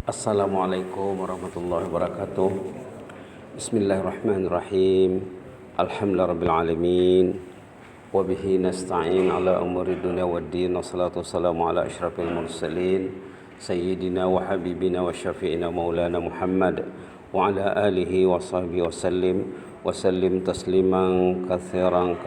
Assalamualaikum warahmatullahi wabarakatuh. Bismillahirrahmanirrahim. Alhamdulillahirabbil alamin. Wa bihi nasta'in ala umuri dunya waddin. Wassalatu wassalamu ala asyrafil mursalin sayyidina wa habibina wa syafi'ina maulana Muhammad wa ala alihi wa sahbihi wa sallim tasliman katsiran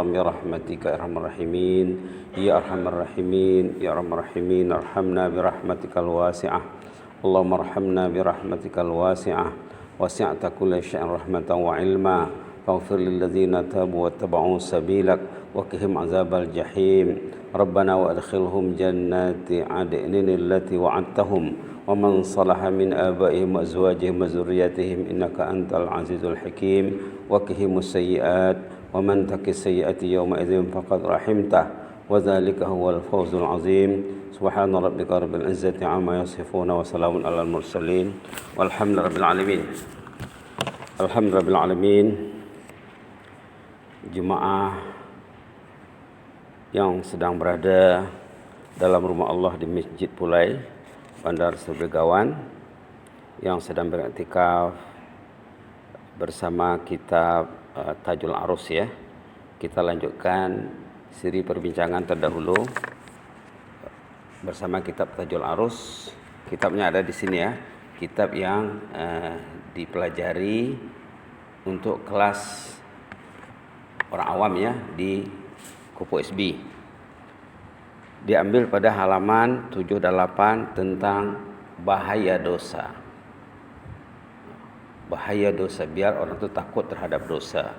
bi rahmatika ya arhamar rahimin ya arhamar rahimin ya arhamar rahimin arhamna bi rahmatikal wasi'ah. Allahumma arhamna bi rahmatikal wasi'ah wasi'ta kulla syai'in rahmatan wa ilma faghfir lil ladzina tabu wattaba'u sabilak wa qihim azabal jahim rabbana wa adkhilhum jannati adnin allati wa'adtahum wa man salaha min abaihim wa azwajihim wa dzurriyyatihim innaka antal azizul hakim wa qihimus sayyi'at wa man taqis sayyi'ati yawma idzin faqad rahimtah wa dzalika huwal fawzul azim. Subhana rabbika rabbil izzati amma yasifuna wa salamun alal mursalin walhamdulillahi rabbil alamin. Alhamdulillahi rabbil alamin. Jemaah yang sedang berada dalam rumah Allah di Masjid Pulai Bandar Begawan, yang sedang beriktikaf bersama kitab Tajul Arus ya. Kita lanjutkan siri perbincangan terdahulu bersama kitab Tajul Arus. Kitabnya ada di sini ya. Kitab yang dipelajari untuk kelas orang awam ya di Kupu SB. Diambil pada halaman 78 tentang bahaya dosa. Bahaya dosa, biar orang itu takut terhadap dosa.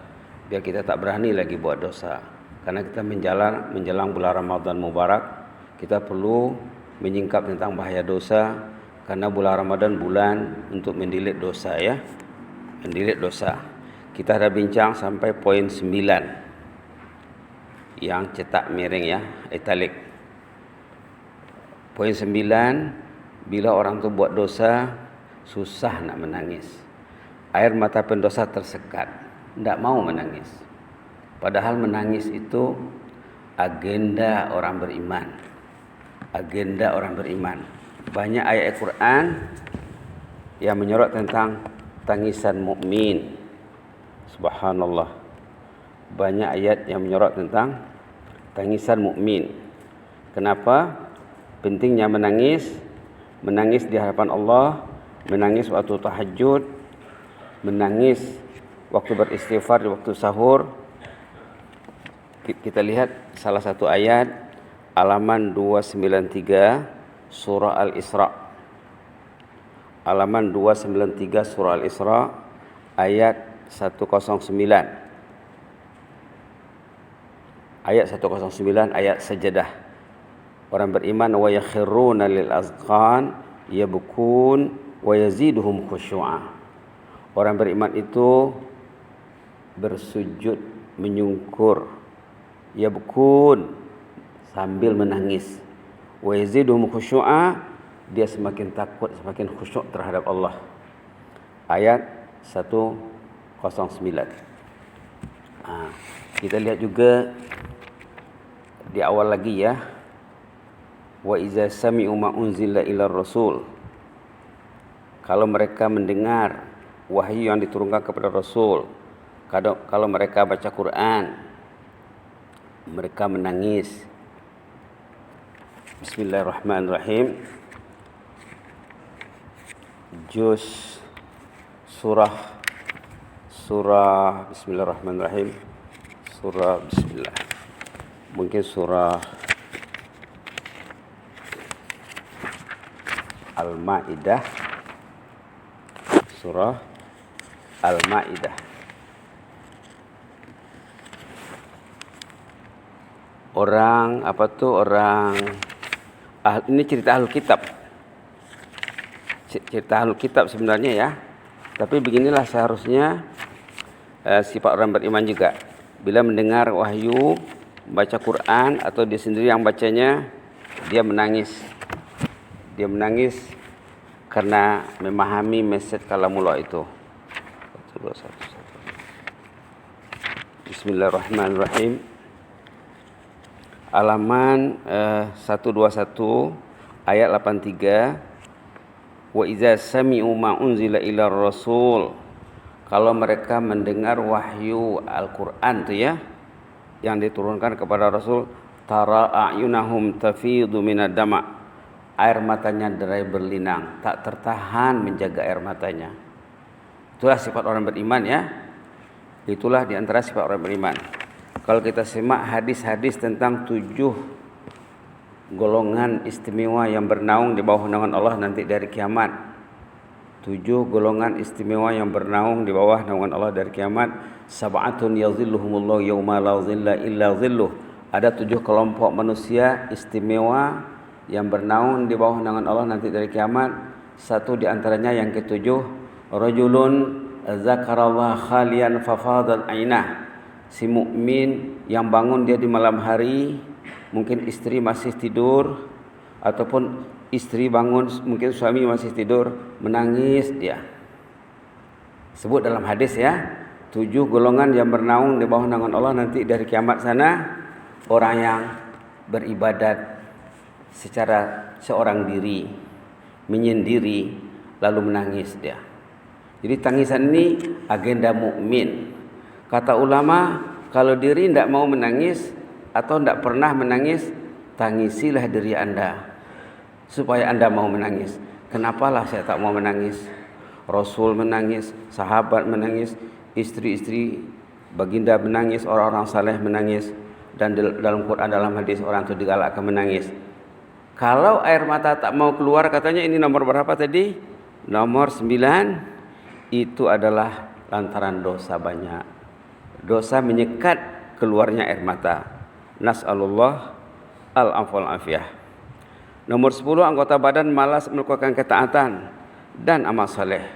Biar kita tak berani lagi buat dosa. Karena kita menjelang bulan Ramadan Mubarak, kita perlu menyingkap tentang bahaya dosa, karena bulan Ramadan bulan untuk mendilit dosa ya. Mendilit dosa. Kita ada bincang sampai poin 9 yang cetak miring ya, italik. Poin 9, bila orang tu buat dosa susah nak menangis. Air mata pendosa tersekat, tidak mau menangis. Padahal menangis itu agenda orang beriman. Agenda orang beriman. Banyak ayat Al-Quran yang menyorot tentang tangisan mukmin. Subhanallah. Banyak ayat yang menyorot tentang tangisan mukmin. Kenapa? Pentingnya menangis. Menangis di hadapan Allah, menangis waktu tahajud, menangis waktu beristighfar di waktu sahur. Kita lihat salah satu ayat halaman 293 surah Al-Isra. Halaman 293 surah Al-Isra ayat 109. Ayat 109 ayat sajadah. Orang beriman wa yakhiruna lil azqan yabkun wa yaziduhum khusyu'a. Orang beriman itu bersujud menyungkur, yabkun sambil menangis, wa yaziduhum khusyu'a, dia semakin takut, semakin khusyuk terhadap Allah. Ayat 109. Kita lihat juga di awal lagi ya. Wa iza sami'u ma unzila ilar rasul. Kalau mereka mendengar wahyu yang diturunkan kepada Rasul, kalau mereka baca Quran, mereka menangis. Bismillahirrahmanirrahim. Juz surah Bismillahirrahmanirrahim. Bismillah. Mungkin surah Al-Maidah. Surah Al-Maidah. Ini cerita Ahlul Kitab. Cerita Ahlul Kitab sebenarnya ya. Tapi beginilah seharusnya sifat orang beriman juga. Bila mendengar wahyu, baca Quran atau dia sendiri yang bacanya, dia menangis. Dia menangis karena memahami mesej kalamullah itu. Bismillahirrahmanirrahim. Halaman 121 ayat 83. wa idza sami'u ma unzila ila rasul, kalau mereka mendengar wahyu Al-Qur'an tuh ya yang diturunkan kepada Rasul, tara a'yunahum tafidu minad dama', air matanya derai berlinang, tak tertahan menjaga air matanya. Itulah sifat orang beriman ya. Itulah diantara sifat orang beriman. Kalau kita simak hadis-hadis tentang 7 golongan istimewa yang bernaung di bawah naungan Allah nanti dari kiamat. 7 golongan istimewa yang bernaung di bawah naungan Allah dari kiamat. Sab'atun yazilluhumullahu yawma la zilla illa zilluh. Ada 7 kelompok manusia istimewa yang bernaung di bawah naungan Allah nanti dari kiamat. Satu di antaranya yang ketujuh, rajulun zakarallah khalian fafadat ainah. Si mukmin yang bangun dia di malam hari, mungkin istri masih tidur, ataupun istri bangun mungkin suami masih tidur, menangis dia. Sebut dalam hadis ya, 7 golongan yang bernaung di bawah naungan Allah nanti dari kiamat sana. Orang yang beribadat secara seorang diri, menyendiri, lalu menangis dia. Jadi tangisan ini agenda mukmin. Kata ulama, kalau diri tidak mau menangis atau tidak pernah menangis, tangisilah diri Anda supaya Anda mau menangis. Kenapalah saya tak mau menangis? Rasul menangis, sahabat menangis, istri-istri baginda menangis, orang-orang saleh menangis, dan dalam Quran, dalam hadis orang itu digalakkan menangis. Kalau air mata tak mau keluar, katanya ini nomor berapa tadi? Nomor 9. Itu adalah lantaran dosa banyak. Dosa menyekat keluarnya air mata. Nas'alullah al-afwal afiyah. Nomor 10, anggota badan malas melakukan ketaatan dan amal saleh.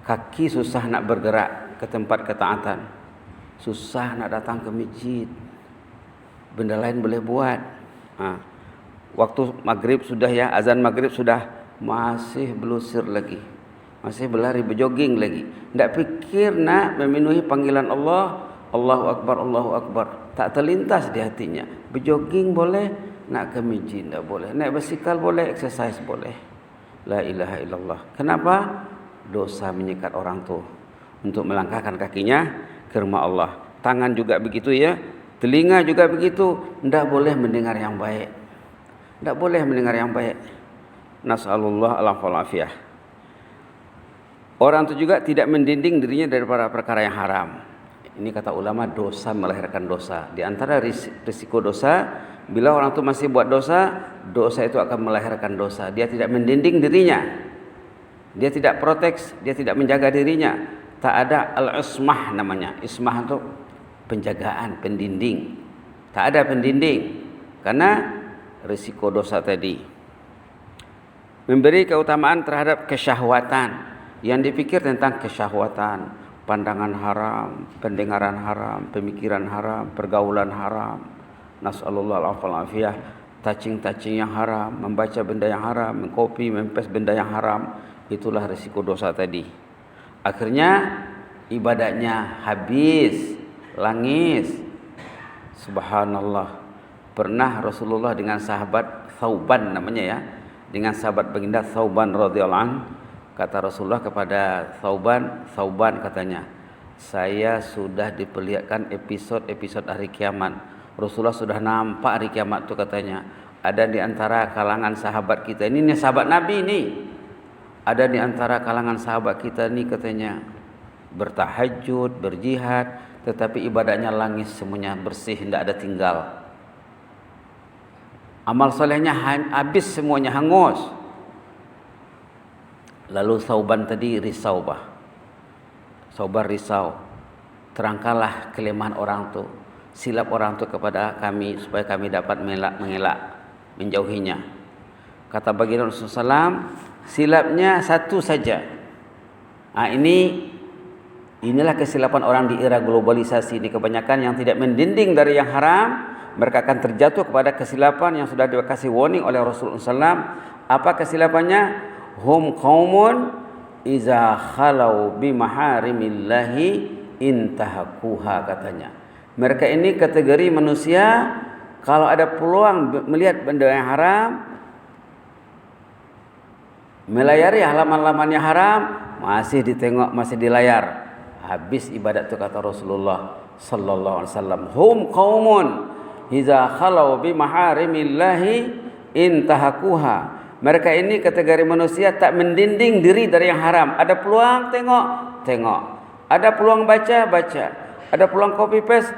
Kaki susah nak bergerak ke tempat ketaatan, susah nak datang ke masjid. Benda lain boleh buat. Waktu maghrib sudah ya, azan maghrib sudah, masih belusir lagi, masih berlari berjoging lagi. Tidak pikir nak memenuhi panggilan Allah. Allahu Akbar, Allahu Akbar. Tak terlintas di hatinya. Berjoging boleh, nak ke masjid tidak boleh. Naik basikal boleh, exercise boleh. La ilaha illallah. Kenapa? Dosa menyekat orang tu untuk melangkahkan kakinya ke rumah Allah. Tangan juga begitu ya. Telinga juga begitu. Tidak boleh mendengar yang baik. Tidak boleh mendengar yang baik. Nas'alullah al-afwal afiyah. Orang itu juga tidak mendinding dirinya daripada perkara yang haram. Ini kata ulama, dosa melahirkan dosa. Di antara risiko dosa, bila orang itu masih buat dosa, dosa itu akan melahirkan dosa. Dia tidak mendinding dirinya, dia tidak proteks, dia tidak menjaga dirinya. Tak ada al-ismah namanya. Ismah itu penjagaan, pendinding. Tak ada pendinding karena risiko dosa tadi. Memberi keutamaan terhadap kesyahwatan. Yang dipikir tentang kesyahwatan, pandangan haram, pendengaran haram, pemikiran haram, pergaulan haram. Nas'alullah al-afwal afiyah. Touching yang haram, membaca benda yang haram, mengkopi, mempes benda yang haram. Itulah risiko dosa tadi. Akhirnya ibadahnya habis, langis. Subhanallah. Pernah Rasulullah dengan sahabat Thauban namanya ya, dengan sahabat baginda Thauban radhiyallahu anhu, kata Rasulullah kepada Thauban katanya, saya sudah diperlihatkan episode-episode hari kiamat. Rasulullah sudah nampak hari kiamat itu katanya. Ada di antara kalangan sahabat kita ini sahabat Nabi nih. Ada di antara kalangan sahabat kita nih katanya bertahajud, berjihad, tetapi ibadahnya langis semuanya, bersih, tidak ada tinggal. Amal solehnya habis semuanya, hangus. Lalu Thauban tadi risau Thauban risau. Terangkanlah kelemahan orang tu, silap orang tu kepada kami supaya kami dapat mengelak, menjauhinya. Kata baginda Rasulullah SAW, silapnya satu saja. Inilah kesilapan orang di era globalisasi ini. Kebanyakan yang tidak mendinding dari yang haram, mereka akan terjatuh kepada kesilapan yang sudah dikasih warning oleh Rasulullah SAW. Apa kesilapannya? Hum qaumun iza khalau bimaharimillahi intahakuha, katanya. Mereka ini kategori manusia, kalau ada peluang melihat benda yang haram, melayari halaman-halaman yang haram, masih ditengok, masih dilayar. Habis ibadat itu kata Rasulullah sallallahu alaihi wasallam, hum qaumun idza khalau bi maharimillahi intahakuha. Mereka ini kategori manusia tak mendinding diri dari yang haram. Ada peluang tengok, tengok. Ada peluang baca, baca. Ada peluang copy paste,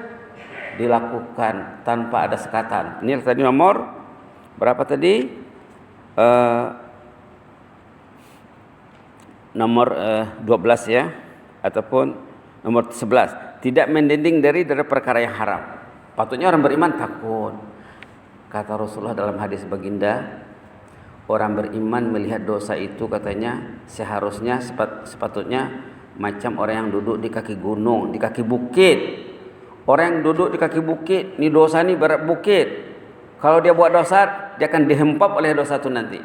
dilakukan tanpa ada sekatan. Ini tadi nomor berapa tadi? Nomor 12 ya, ataupun nomor 11. Tidak mendinding dari perkara yang haram. Patutnya orang beriman takut. Kata Rasulullah dalam hadis baginda, orang beriman melihat dosa itu katanya seharusnya sepatutnya macam orang yang duduk di kaki gunung, di kaki bukit. Orang yang duduk di kaki bukit, ini dosa ini berat bukit. Kalau dia buat dosa, dia akan dihempap oleh dosa itu nanti.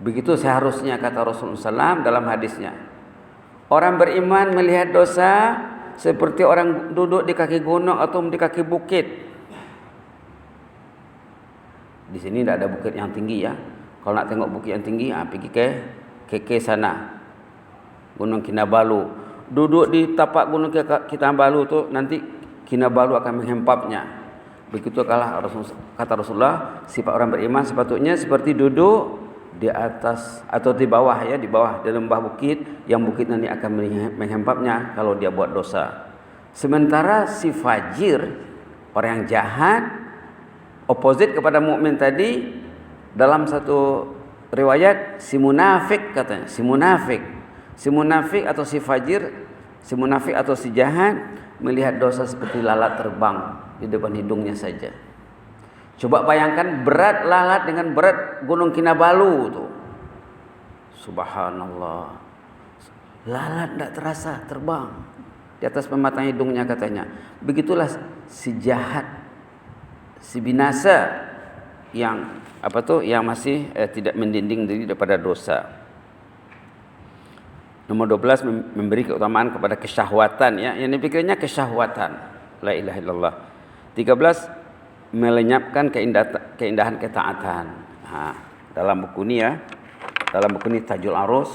Begitu seharusnya kata Rasulullah SAW dalam hadisnya. Orang beriman melihat dosa seperti orang duduk di kaki gunung atau di kaki bukit. Di sini tidak ada bukit yang tinggi ya. Kalau nak tengok bukit yang tinggi, pergi ke sana. Gunung Kinabalu. Duduk di tapak Gunung Kinabalu tu nanti Kinabalu akan menghempapnya. Begitu kata Rasulullah, sifat orang beriman sepatutnya seperti duduk di atas atau di bawah ya, di bawah di lembah bukit, yang bukit nanti akan menghempapnya kalau dia buat dosa. Sementara si fajir, orang yang jahat, opposite kepada mukmin tadi, dalam satu riwayat si munafik katanya, si munafik atau si fajir, si munafik atau si jahat melihat dosa seperti lalat terbang di depan hidungnya saja. Coba bayangkan berat lalat dengan berat Gunung Kinabalu tu. Subhanallah. Lalat tidak terasa terbang di atas pematang hidungnya katanya. Begitulah si jahat, si binasa yang yang masih tidak mendinding diri daripada dosa. Nomor 12 memberi keutamaan kepada kesyahwatan ya. Yang dipikirnya kesyahwatan. La ilaha illallah. 13 melenyapkan keindahan ketaatan. Dalam buku ini ya, dalam buku ini Tajul Arus.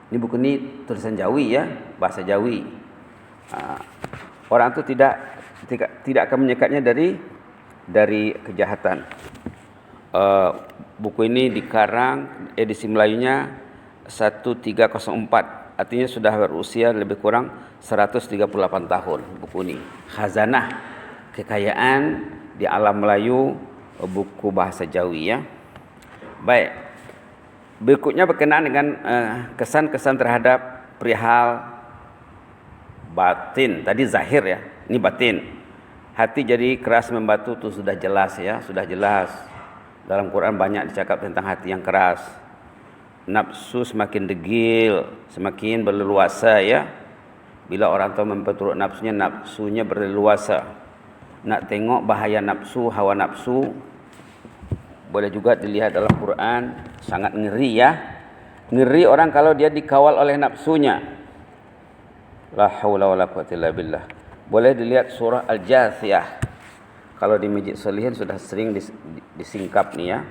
Ini buku ini tulisan Jawi ya, bahasa Jawi. Orang itu tidak akan menyekatnya dari kejahatan. Buku ini dikarang edisi Melayunya 1304. Artinya sudah berusia lebih kurang 138 tahun buku ini. Khazanah kekayaan di alam Melayu, buku bahasa Jawi ya. Baik. Berikutnya berkenaan dengan kesan-kesan terhadap perihal batin. Tadi zahir ya, ini batin. Hati jadi keras membatu itu sudah jelas ya, sudah jelas. Dalam Quran banyak dicakap tentang hati yang keras. Nafsu semakin degil, semakin berleluasa ya. Bila orang tahu memperturut nafsunya berleluasa. Nak tengok bahaya nafsu, hawa nafsu, boleh juga dilihat dalam Quran, sangat ngeri ya. Ngeri orang kalau dia dikawal oleh nafsunya. La haula wala quwwata illa billah. Boleh dilihat surah Al-Jathiyah. Kalau di Masjid Solihin sudah sering disingkap nih ya.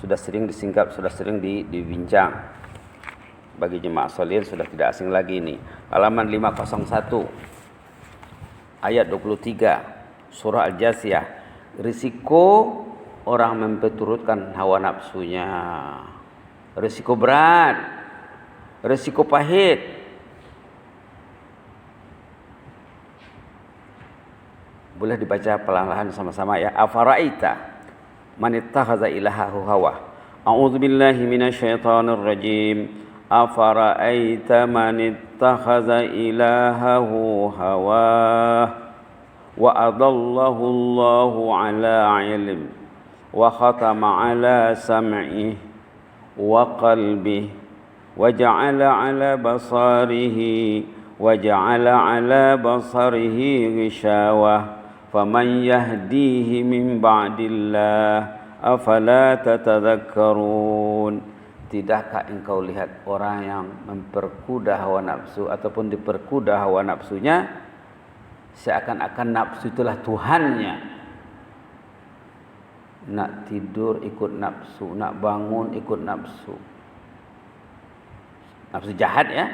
Sudah sering disingkap, sudah sering dibincang. Bagi jemaah Solihin sudah tidak asing lagi ini. Halaman 501 ayat 23 surah Al-Jathiyah. Risiko orang memperturutkan hawa nafsunya. Risiko berat, risiko pahit. Boleh dibaca pelan-pelan sama-sama ya. Afaraita man ittakhadha ilahahu hawa. A'udzubillahi minasyaitonir rajim. Afaraita man ittakhadha ilahahu hawa wa adallahu Allahu ala ilm wa khatama ala sam'ihi wa qalbihi wa ja'ala ala basarihi wa ja'ala ala basarihi ghishawah faman yahdihi min ba'dillah afala tatadhakkarun. Tidakkah engkau lihat orang yang memperkuda hawa nafsu ataupun diperkuda hawa nafsunya, seakan-akan nafsu itulah Tuhannya. Nak tidur ikut nafsu, nak bangun ikut nafsu, Nafsu jahat ya,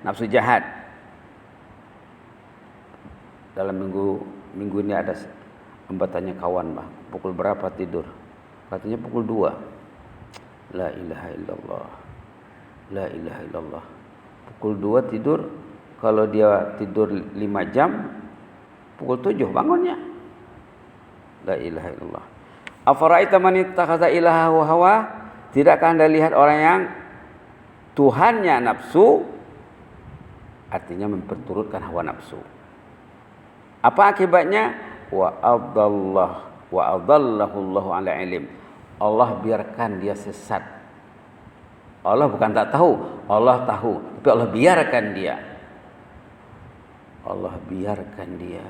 nafsu jahat. Dalam minggu ini ada hamba tanya kawan, bah, pukul berapa tidur? Katanya pukul 2. La ilaha illallah. La ilaha illallah. Pukul 2 tidur, kalau dia tidur 5 jam, pukul 7 bangunnya. La ilaha illallah. Afara'aita man ittakhadha ilahahu hawa? Tidakkah Anda lihat orang yang Tuhannya nafsu, artinya memperturutkan hawa nafsu. Apa akibatnya? Wa adallahu Allahu ala ilm. Allah biarkan dia sesat. Allah bukan tak tahu, Allah tahu, tapi Allah biarkan dia. Allah biarkan dia.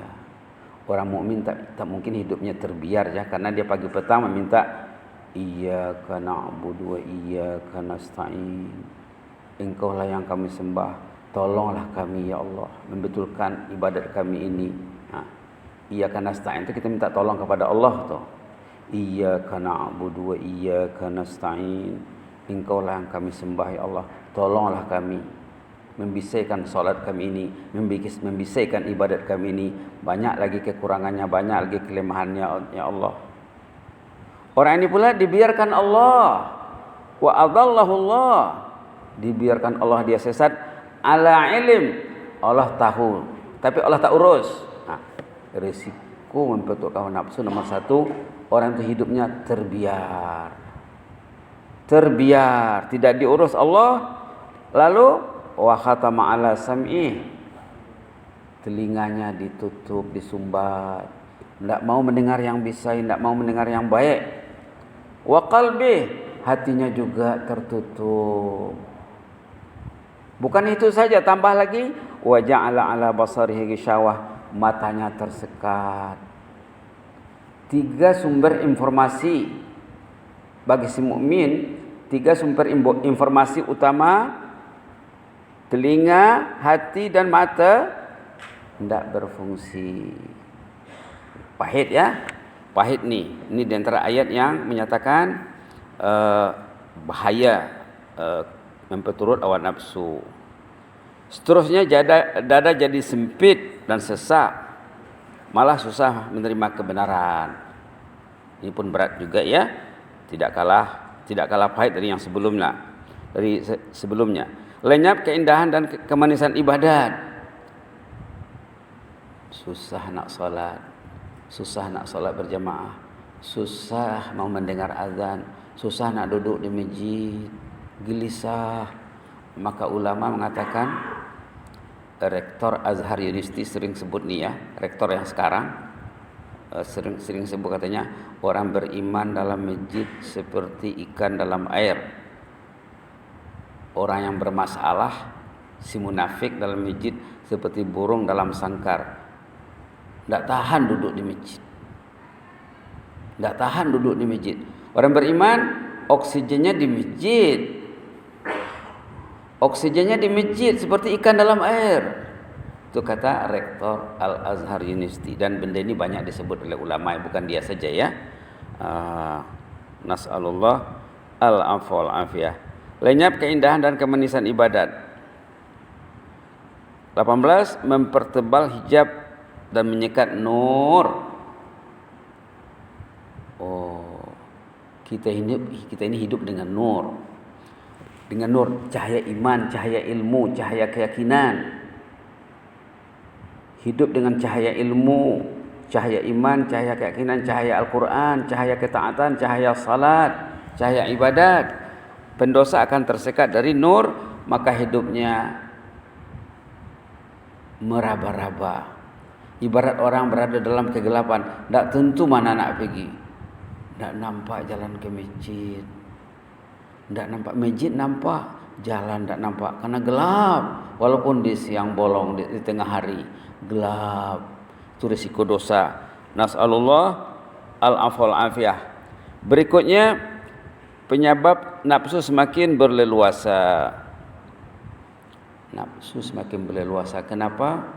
Orang mukmin tak mungkin hidupnya terbiar ya, karena dia pagi petang meminta iyyaka na'budu wa iyyaka nasta'in. Engkaulah yang kami sembah, tolonglah kami ya Allah membetulkan ibadat kami ini. Iyyaka nasta'in itu kita minta tolong kepada Allah tuh. Iyyaka na'budu wa iyyaka nasta'in. Engkaulah yang kami sembah ya Allah, tolonglah kami membisaikan salat kami ini, membisaikan ibadat kami ini. Banyak lagi kekurangannya, banyak lagi kelemahannya ya Allah. Orang ini pula dibiarkan Allah, wa adallahu Allah, dibiarkan Allah dia sesat ala ilm. Allah tahu, tapi Allah tak urus. Risiko memperturutkan nafsu nomor 1, orang itu hidupnya terbiar, tidak diurus Allah. Lalu wa khatama ala sam'i, telinganya ditutup, disumbat, tidak mau mendengar yang bisa, tidak mau mendengar yang baik. Wa qalbi, hatinya juga tertutup. Bukan itu saja, tambah lagi wa ja'ala ala basarihi ghishawah, matanya tersekat. 3 sumber informasi bagi si mukmin, 3 sumber informasi utama, telinga, hati dan mata, tidak berfungsi. Pahit ya, pahit nih. Ini di antara ayat yang menyatakan bahaya memperturut hawa nafsu. Seterusnya dada jadi sempit dan sesak, malah susah menerima kebenaran. Ini pun berat juga ya, tidak kalah pahit dari yang sebelumnya. Lenyap keindahan dan kemanisan ibadat. Susah nak salat berjamaah, susah mau mendengar azan, susah nak duduk di masjid, gelisah. Maka ulama mengatakan, Rektor Azhar University sering sebut nih ya, rektor yang sekarang sering sebut, katanya orang beriman dalam masjid seperti ikan dalam air. Orang yang bermasalah, si munafik dalam masjid seperti burung dalam sangkar. Tidak tahan duduk di masjid. Orang beriman oksigennya di masjid. Oksigennya di masjid seperti ikan dalam air. Itu kata Rektor Al-Azhar University. Dan benda ini banyak disebut oleh ulama, bukan dia saja ya. Nas'alullah al-afwa wal-afiyah. Lenyap keindahan dan kemanisan ibadat. 18. Mempertebal hijab dan menyekat nur. Kita ini hidup dengan nur. Dengan nur, cahaya iman, cahaya ilmu, cahaya keyakinan. Hidup dengan cahaya ilmu, cahaya iman, cahaya keyakinan, cahaya Al-Quran, cahaya ketaatan, cahaya salat, cahaya ibadat. Pendosa akan tersekat dari nur, maka hidupnya meraba-raba. Ibarat orang berada dalam kegelapan, tak tentu mana nak pergi. Tak nampak jalan ke masjid, tak nampak masjid, nampak jalan tak nampak, karena gelap. Walaupun di siang bolong, di tengah hari gelap. Itu risiko dosa. Nas'alullah al-afwa wal-afiyah. Berikutnya, penyebab nafsu semakin berleluasa. Nafsu semakin berleluasa. Kenapa?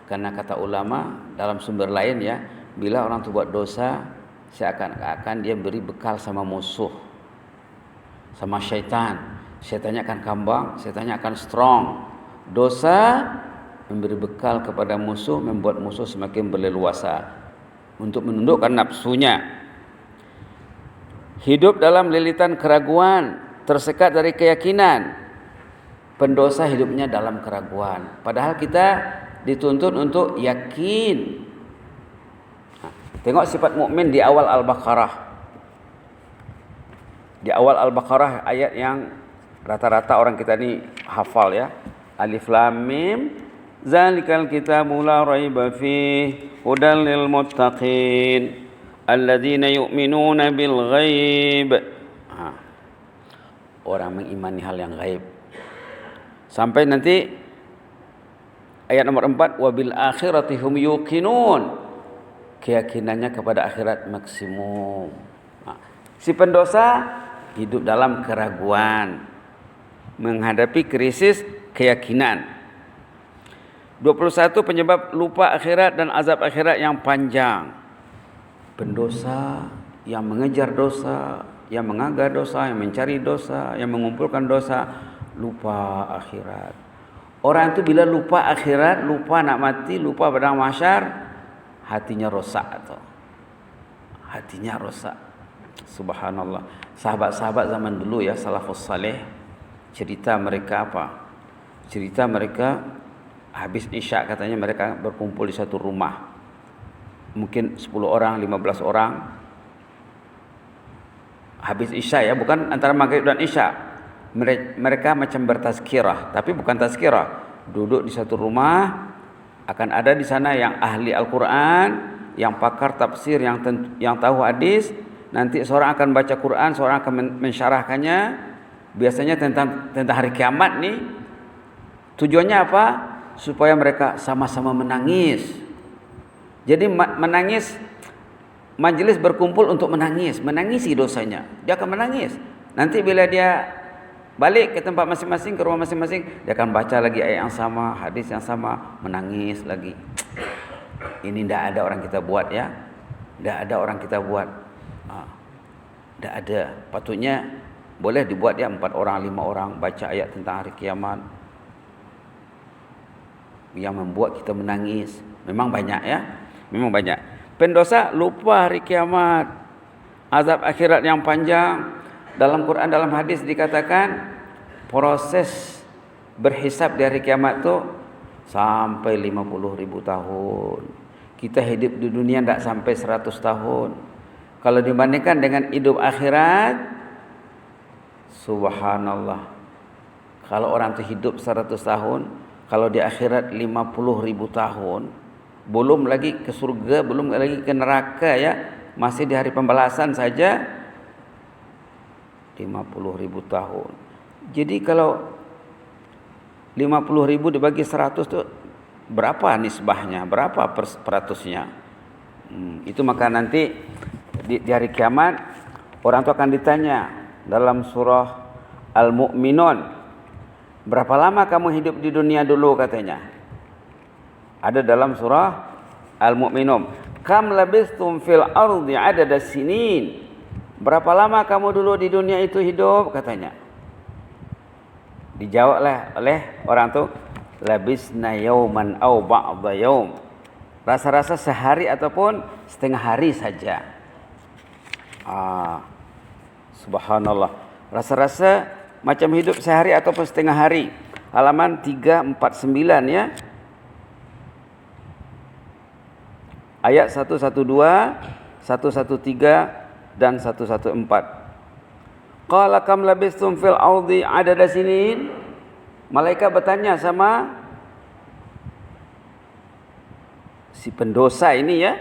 Karena kata ulama dalam sumber lain ya, bila orang itu buat dosa, seakan-akan dia beri bekal sama musuh, sama syaitan. Setannya akan kambang, setannya akan strong. Dosa memberi bekal kepada musuh, membuat musuh semakin berleluasa untuk menundukkan nafsunya. Hidup dalam lilitan keraguan, tersekat dari keyakinan. Pendosa hidupnya dalam keraguan. Padahal kita dituntut untuk yakin. Tengok sifat mukmin di awal Al-Baqarah. Di awal Al-Baqarah ayat yang rata-rata orang kita ni hafal ya. Alif Lam Mim. Zalikal kitabu la raiba fihi hudan lil muttaqin alladzina yu'minuna bil ghaib. Orang mengimani hal yang gaib. Sampai nanti ayat nomor 4, wabil akhirati hum yuqinun. Keyakinannya kepada akhirat maksimum. Si pendosa hidup dalam keraguan, menghadapi krisis keyakinan. 21 penyebab lupa akhirat dan azab akhirat yang panjang. Pendosa yang mengejar dosa, yang mengagar dosa, yang mencari dosa, yang mengumpulkan dosa, lupa akhirat. Orang itu bila lupa akhirat, lupa nak mati, lupa padang mahsyar, hatinya rosak atau hatinya rosak. Subhanallah. Sahabat-sahabat zaman dulu ya, salafus saleh, cerita mereka apa? Cerita mereka habis isyak katanya mereka berkumpul di satu rumah. Mungkin 10 orang, 15 orang. Habis isyak ya, bukan antara maghrib dan isyak. Mereka macam bertazkirah, tapi bukan tazkirah. Duduk di satu rumah, akan ada di sana yang ahli Al-Quran, yang pakar tafsir, yang tahu hadis. Nanti seorang akan baca Quran, seorang akan mensyarahkannya. Biasanya tentang hari kiamat nih. Tujuannya apa? Supaya mereka sama-sama menangis. Jadi menangis, majelis berkumpul untuk menangis, menangisi dosanya. Dia akan menangis. Nanti bila dia balik ke tempat masing-masing, ke rumah masing-masing, dia akan baca lagi ayat yang sama, hadis yang sama, menangis lagi. Ini tidak ada orang kita buat ya. Tidak ada orang kita buat. Tidak ada. Patutnya boleh dibuat ya 4 orang, 5 orang baca ayat tentang hari kiamat yang membuat kita menangis. Memang banyak ya. Memang banyak. Pendosa lupa hari kiamat, azab akhirat yang panjang. Dalam Quran, dalam hadis dikatakan proses berhisab di hari kiamat tu sampai 50.000 tahun. Kita hidup di dunia tidak sampai 100 tahun. Kalau dibandingkan dengan hidup akhirat, subhanallah. Kalau orang tu hidup 100 tahun, kalau di akhirat 50.000 tahun, belum lagi ke surga, belum lagi ke neraka ya. Masih di hari pembalasan saja 50.000 tahun. Jadi kalau 50.000 dibagi 100 tu berapa nisbahnya? Berapa peratusnya? Itu maka nanti di hari kiamat orang tu akan ditanya dalam surah Al-Mu'minun, berapa lama kamu hidup di dunia dulu katanya. Ada dalam surah Al-Mu'minun, kam labistum fil ardi adada sinin. Berapa lama kamu dulu di dunia itu hidup katanya. Dijawablah oleh orang tu, labisna yauman au ba'dha yaum. Rasa-rasa sehari ataupun setengah hari saja. Subhanallah. Rasa-rasa macam hidup sehari ataupun setengah hari. Halaman 349 ya. Ayat 112, 113 dan 114. Qala kam labistum fil ardi adada sinin. Malaikat bertanya sama si pendosa ini ya.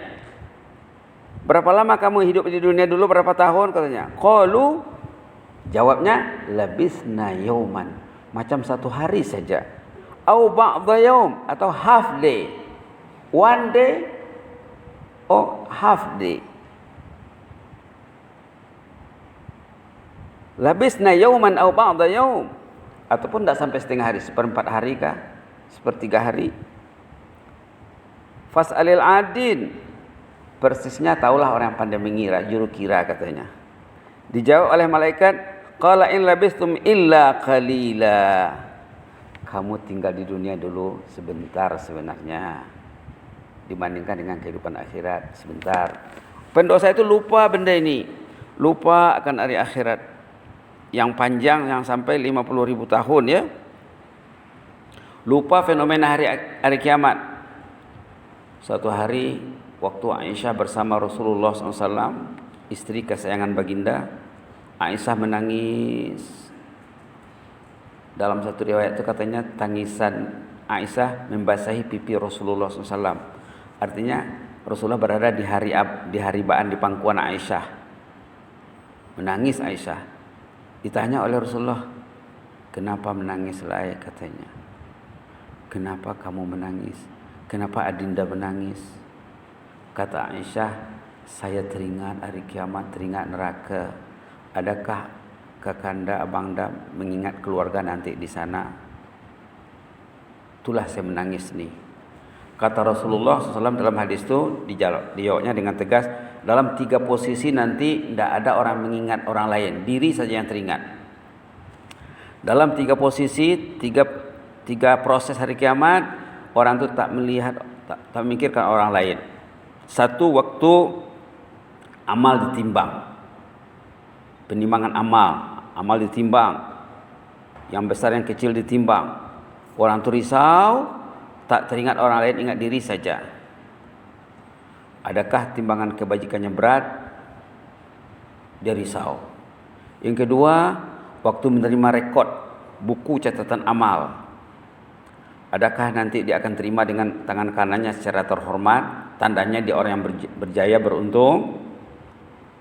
Berapa lama kamu hidup di dunia dulu, berapa tahun katanya. Qalu, jawabnya labisna yauman, macam satu hari saja. Au ba'dha yaum, atau half day. One day or half day. Labisna yauman au ba'dha yaum, ataupun tidak sampai setengah hari, seperempat hari kah, sepertiga hari. Fas'alil adin, persisnya taulah orang yang pandai mengira, juru kira katanya. Dijawab oleh malaikat, Qala in labistum illa qalila. Kamu tinggal di dunia dulu sebentar sebenarnya, dibandingkan dengan kehidupan akhirat sebentar. Pendosa itu lupa benda ini, lupa akan hari akhirat yang panjang, yang sampai 50.000 tahun ya. Lupa fenomena hari kiamat. Suatu hari waktu Aisyah bersama Rasulullah SAW, istri kesayangan baginda, Aisyah menangis. Dalam satu riwayat itu katanya tangisan Aisyah membasahi pipi Rasulullah SAW. Artinya Rasulullah berada di haribaan di pangkuan Aisyah. Menangis Aisyah. Ditanya oleh Rasulullah, kenapa menangis Lai? Katanya, kenapa kamu menangis? Kenapa Adinda menangis? Kata Aisyah, saya teringat hari kiamat, teringat neraka. Adakah kakanda abangda mengingat keluarga nanti di sana? Itulah saya menangis nih. Kata Rasulullah SAW dalam hadis itu, dijawabnya dengan tegas, dalam 3 posisi nanti tidak ada orang mengingat orang lain, diri saja yang teringat. Dalam 3 posisi, tiga proses hari kiamat, orang itu tak melihat, tak memikirkan orang lain. Satu, waktu amal ditimbang, penimbangan amal ditimbang, yang besar yang kecil ditimbang. Orang itu risau, tak teringat orang lain, ingat diri saja. Adakah timbangan kebajikannya berat? Dia risau. Yang kedua, waktu menerima rekod buku catatan amal, adakah nanti dia akan terima dengan tangan kanannya secara terhormat, tandanya dia orang yang berjaya, beruntung,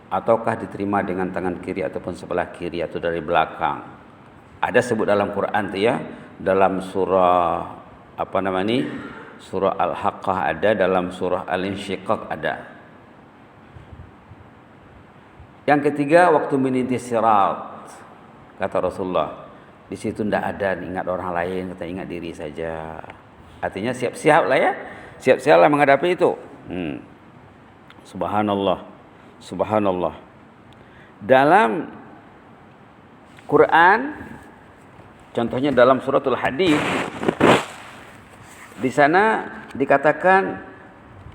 ataukah diterima dengan tangan kiri ataupun sebelah kiri atau dari belakang. Ada sebut dalam Quran tu ya, dalam surah surah Al-Haqqah ada, dalam surah Al-Insyiqaq ada. Yang ketiga, waktu meniti sirat, kata Rasulullah, di situ tidak ada ingat orang lain, kata ingat diri saja. Artinya siap-siap lah ya, siap-siaplah menghadapi itu. Subhanallah. Subhanallah. Dalam Quran, contohnya dalam suratul Hadid, di sana dikatakan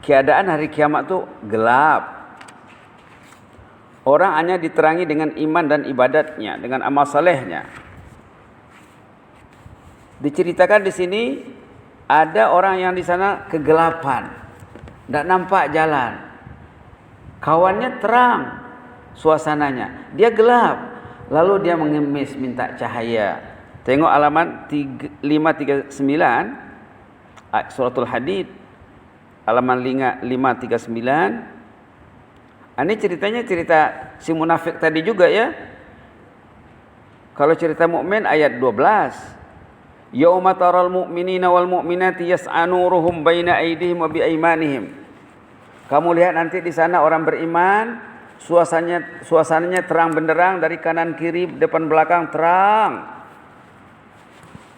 keadaan hari kiamat itu gelap. Orang hanya diterangi dengan iman dan ibadatnya, dengan amal salehnya. Diceritakan di sini ada orang yang di sana kegelapan, tidak nampak jalan. Kawannya terang suasananya, dia gelap. Lalu dia mengemis minta cahaya. Tengok halaman 539 suratul Hadid, halaman 539. Ini ceritanya cerita si munafik tadi juga ya. Kalau cerita mukmin ayat 12. Yauma taral mu'minina wal mu'minati yas'a nuruhum baina aydihim wa bi aymanihim. Kamu lihat nanti di sana orang beriman, suasananya terang benderang, dari kanan kiri, depan belakang terang.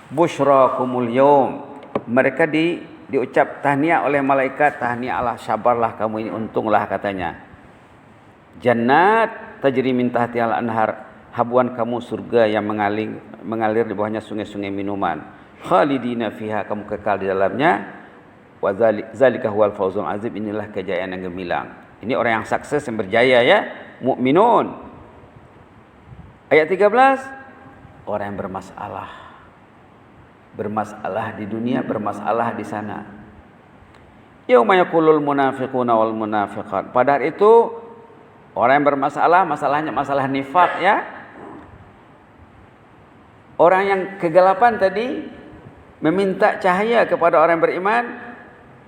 Busyrakumul yaum. Mereka diucap tahniah oleh malaikat, tahniahlah, sabarlah kamu ini, untunglah katanya. Jannat tajri min tahtihal anhar, habuan kamu surga yang mengalir di bawahnya sungai-sungai minuman. Khalidina fiha, kamu kekal di dalamnya. Wa zalika huwal fawzul azim, inilah kejayaan yang gemilang. Ini orang yang sukses, yang berjaya ya, mukminun. Ayat 13, orang yang bermasalah. Bermasalah di dunia, bermasalah di sana. Yauma yaqulul munafiquna wal munafiqat. Pada hari itu orang yang bermasalah, masalahnya masalah nifaq ya. Orang yang kegelapan tadi meminta cahaya kepada orang yang beriman.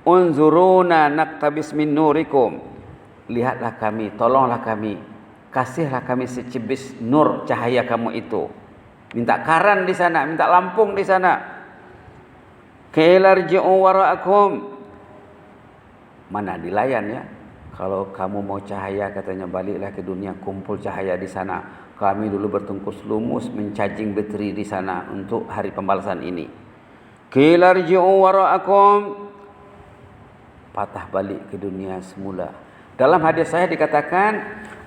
Unzuruna naqtabis min nurikum. Lihatlah kami, tolonglah kami, kasihlah kami secibis nur cahaya kamu itu. Minta karan di sana, minta lampung di sana. Kailarji'u wara'akum. Mana dilayan ya. Kalau kamu mau cahaya, katanya baliklah ke dunia, kumpul cahaya di sana. Kami dulu bertungkus lumus mencajing bateri di sana untuk hari pembalasan ini. Kailarji'u wara'akum. Patah balik ke dunia semula. Dalam hadis saya dikatakan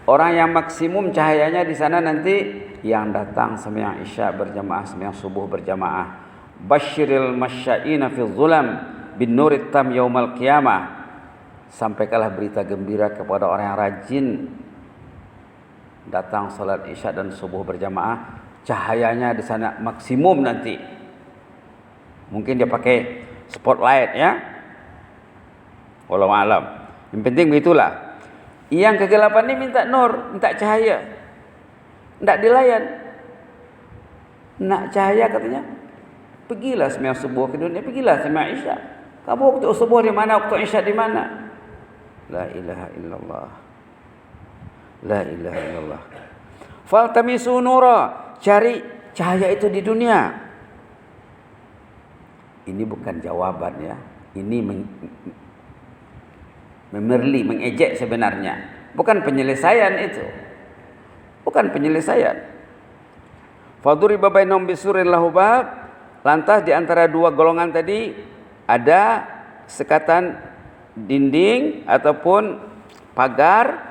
Orang yang maksimum cahayanya di sana nanti yang datang sembahyang Isya berjamaah, sembahyang subuh berjamaah. Basyiril masya'ina fi dhulam bin nurit tam yaumal qiyamah. Sampaikanlah berita gembira kepada orang yang rajin datang salat Isya dan subuh berjamaah, cahayanya di sana maksimum nanti. Mungkin dia pakai spotlight ya. Wallahu alam. Yang penting begitulah. Yang kegelapan ini minta nur, minta cahaya. Tidak dilayan. Nak cahaya katanya. Pergilah sembahyang subuh ke dunia, pergilah sembahyang Isya. Kamu waktu subuh di mana, waktu Isya di mana? La ilaha illallah. La ilaha illallah. Faltamisu nura, cari cahaya itu di dunia. Ini bukan jawaban ya. Ini memerli, mengejek sebenarnya. Bukan penyelesaian itu. Bukan penyelesaian. Faduriba bainahum bisurin lahu bab. Lantas di antara dua golongan tadi ada sekatan dinding ataupun pagar.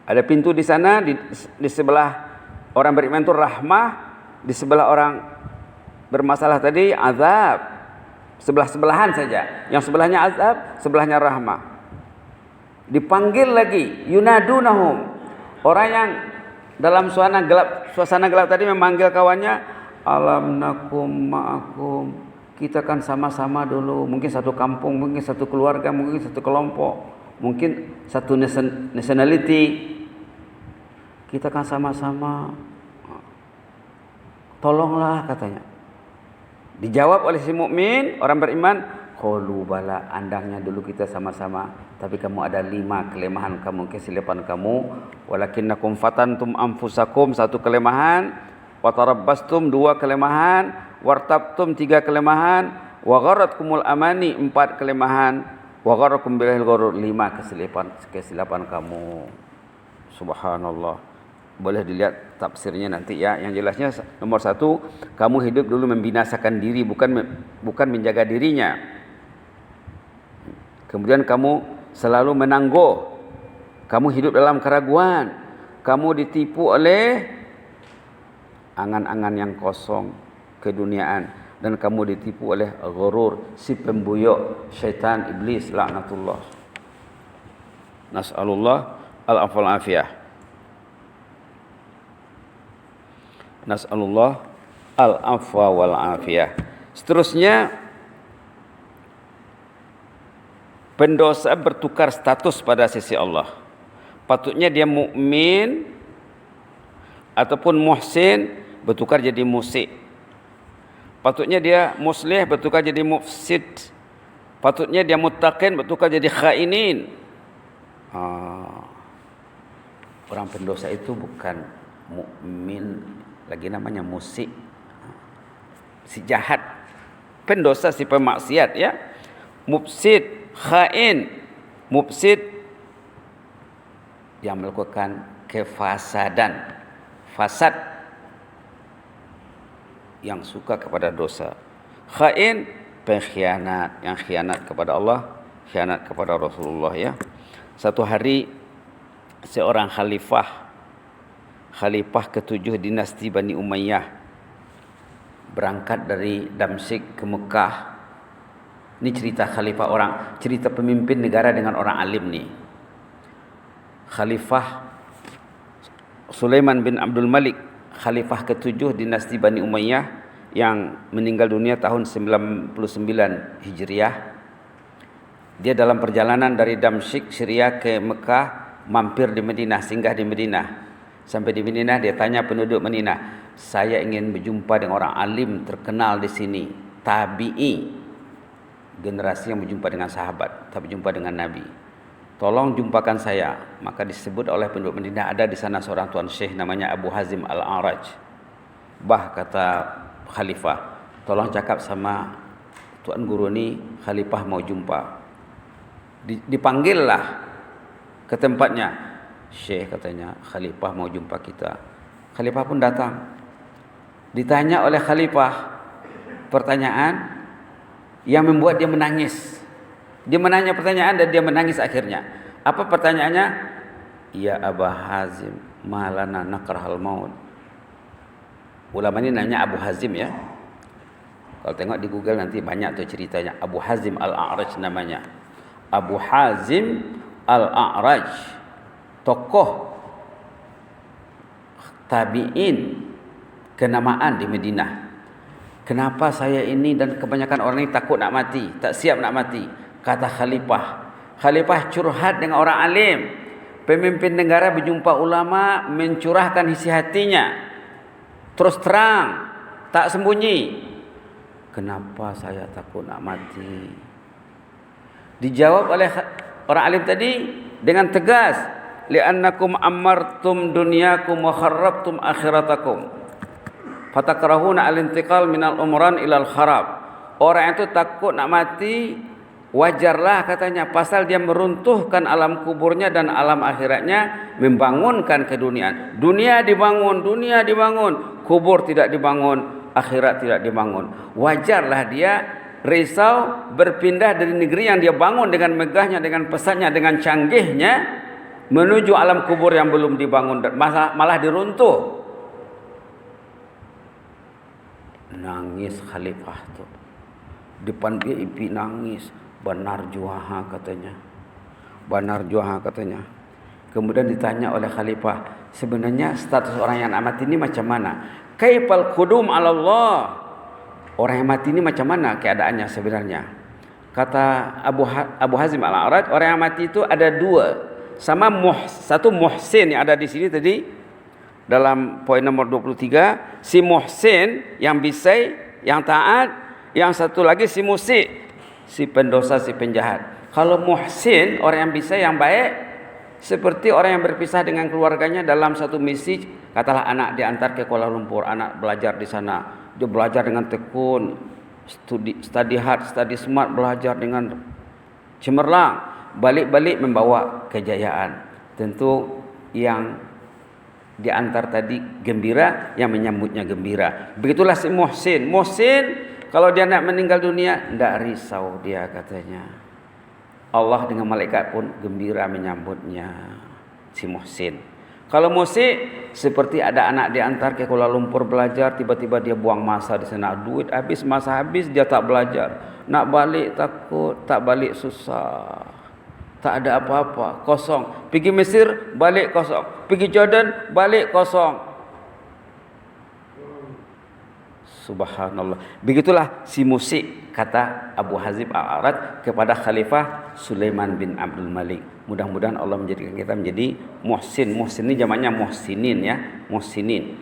Ada pintu di sana, di sebelah orang beriman itu rahmah, di sebelah orang bermasalah tadi azab. Sebelah-sebelahan saja. Yang sebelahnya azab, sebelahnya rahmah. Dipanggil lagi, yunadunahum. Orang yang dalam suasana gelap tadi memanggil kawannya, alam nakum ma'akum. Kita kan sama-sama dulu, mungkin satu kampung, mungkin satu keluarga, mungkin satu kelompok, mungkin satu nationality. Kita kan sama-sama. Tolonglah katanya. Dijawab oleh si mukmin, orang beriman, qalu bala, andangnya dulu kita sama-sama, tapi kamu ada 5 kelemahan kamu, kesilapan kamu. Walakinnakum fatantum anfusakum, 1 kelemahan, wa tarabbastum 2 kelemahan, wartabtum 3 kelemahan, wa gharatkumul amani 4 kelemahan, wa gharakum billahil ghurur 5 kesilapan kamu. Subhanallah. Boleh dilihat tafsirnya nanti ya. Yang jelasnya nomor 1, kamu hidup dulu membinasakan diri, bukan menjaga dirinya. Kemudian kamu selalu menangguh. Kamu hidup dalam keraguan. Kamu ditipu oleh angan-angan yang kosong, keduniaan, dan kamu ditipu oleh ghurur, si pembuyuk, syaitan, iblis, laknatullah. Nas'alullah al-afwa wal afiyah. Nas'alullah al-afwa wal afiyah. Seterusnya, pendosa bertukar status pada sisi Allah. Patutnya dia mukmin ataupun muhsin, bertukar jadi musik. Patutnya dia muslih, bertukar jadi mufsid. Patutnya dia muttaqin, bertukar jadi khainin. Orang pendosa itu bukan mukmin, lagi namanya musik, si jahat, pendosa, si pemaksiat ya. Mufsid, khain. Mufsid yang melakukan kefasadan, fasad, yang suka kepada dosa. Khain, pengkhianat, yang khianat kepada Allah, khianat kepada Rasulullah ya. Satu hari seorang khalifah ke-7 dinasti Bani Umayyah berangkat dari Damsyik ke Mekah. Ini cerita khalifah, cerita pemimpin negara dengan orang alim nih. Khalifah Sulaiman bin Abdul Malik, khalifah ke-7 dinasti Bani Umayyah yang meninggal dunia tahun 99 Hijriah. Dia dalam perjalanan dari Damsyik Syria ke Mekah mampir di Madinah, singgah di Madinah. Sampai di Madinah dia tanya penduduk Madinah, saya ingin berjumpa dengan orang alim terkenal di sini, tabi'i, generasi yang berjumpa dengan sahabat, tak berjumpa dengan Nabi. Tolong jumpakan saya. Maka disebut oleh penduduk Madinah, ada di sana seorang tuan syekh namanya Abu Hazim Al-A'raj. Bah, kata khalifah, tolong cakap sama tuan guru ni, khalifah mau jumpa. Dipanggillah ke tempatnya. Syekh katanya, khalifah mau jumpa kita. Khalifah pun datang. Ditanya oleh khalifah pertanyaan yang membuat dia menangis. Dia menanya pertanyaan dan dia menangis akhirnya. Apa pertanyaannya? ya Aba Hazim, malana nakrahal maut. Ulama ini nanya Abu Hazim ya. Kalau tengok di Google nanti banyak tuh ceritanya. Abu Hazim Al-A'raj namanya. Abu Hazim Al-A'raj, tokoh tabi'in kenamaan di Madinah. Kenapa saya ini dan kebanyakan orang ini takut nak mati, tak siap nak mati? Kata khalifah. Khalifah curhat dengan orang alim. Pemimpin negara berjumpa ulama, mencurahkan isi hatinya. Terus terang, tak sembunyi. Kenapa saya takut nak mati? Dijawab oleh orang alim tadi dengan tegas, li'annakum ammartum dunyakum wa kharrabtum akhiratakum. Fatakrahuna al-intiqal minal umran ilal kharab. Orang itu takut nak mati, wajarlah katanya, pasal dia meruntuhkan alam kuburnya dan alam akhiratnya, membangunkan keduniaan. Dunia dibangun, kubur tidak dibangun, akhirat tidak dibangun. Wajarlah dia risau berpindah dari negeri yang dia bangun dengan megahnya, dengan pesatnya, dengan canggihnya, menuju alam kubur yang belum dibangun, malah diruntuh. Nangis khalifah tu, depan VIP nangis. Benar juaha katanya. Kemudian ditanya oleh khalifah, sebenarnya status orang yang mati ini macam mana? Kaifal qudum 'ala Allah. Orang yang mati ini macam mana keadaannya sebenarnya? Kata Abu Hazim Al-A'raj, orang yang mati itu ada dua. Satu muhsin yang ada di sini tadi dalam poin nomor 23, si muhsin yang bisai, yang taat, yang satu lagi si musik, si pendosa, si penjahat. Kalau muhsin, orang yang bisa, yang baik, seperti orang yang berpisah dengan keluarganya dalam satu misi. Katalah anak diantar ke Kuala Lumpur, anak belajar di sana, dia belajar dengan tekun, study hard, study smart, belajar dengan cemerlang, balik-balik membawa kejayaan. Tentu yang diantar tadi gembira, yang menyambutnya gembira. Begitulah si muhsin. Muhsin kalau dia nak meninggal dunia, tidak risau dia katanya. Allah dengan malaikat pun gembira menyambutnya, si muhsin. Kalau musik, seperti ada anak diantar ke Kuala Lumpur belajar, tiba-tiba dia buang masa di sana, duit habis, masa habis, dia tak belajar. Nak balik takut, tak balik susah, tak ada apa-apa, kosong. Pergi Mesir, balik kosong. Pergi Jordan, balik kosong. Subhanallah. Begitulah si musik, kata Abu Hazim Al-A'raj kepada Khalifah Sulaiman bin Abdul Malik. Mudah-mudahan Allah menjadikan kita menjadi muhsin. Muhsin ini jamaknya muhsinin ya, muhsinin.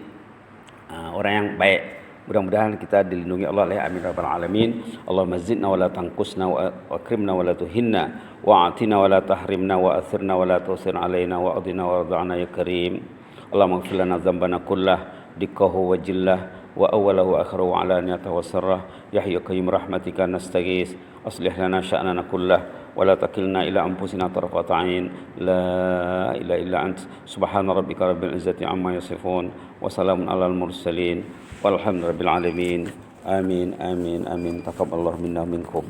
Orang yang baik. Mudah-mudahan kita dilindungi Allah oleh amin rabbal alamin. Allahumma zidna wa la tanqusna wa akrimna wa la tuhinna wa atina wa la tahrimna wa athirna wa la tusir alaina wa adina wa arda'na ya karim. Allahumma ighfir lana dhanbana kullah dikkahu wa jillah wa awwalahu wa akhirahu wa alaniyatahu wa sirrah. Ya hayyu qayyum rahmatika nastaghis aslih lana sya'nana kullah wa la takilna ila anfusina tarfata 'ain. La ilaha illa ant. Subhana rabbika rabbil izzati amma yasifun wa salamun alal mursalin walhamdulillahi rabbil alamin. Amin amin amin. Taqabbalallahu minna minkum.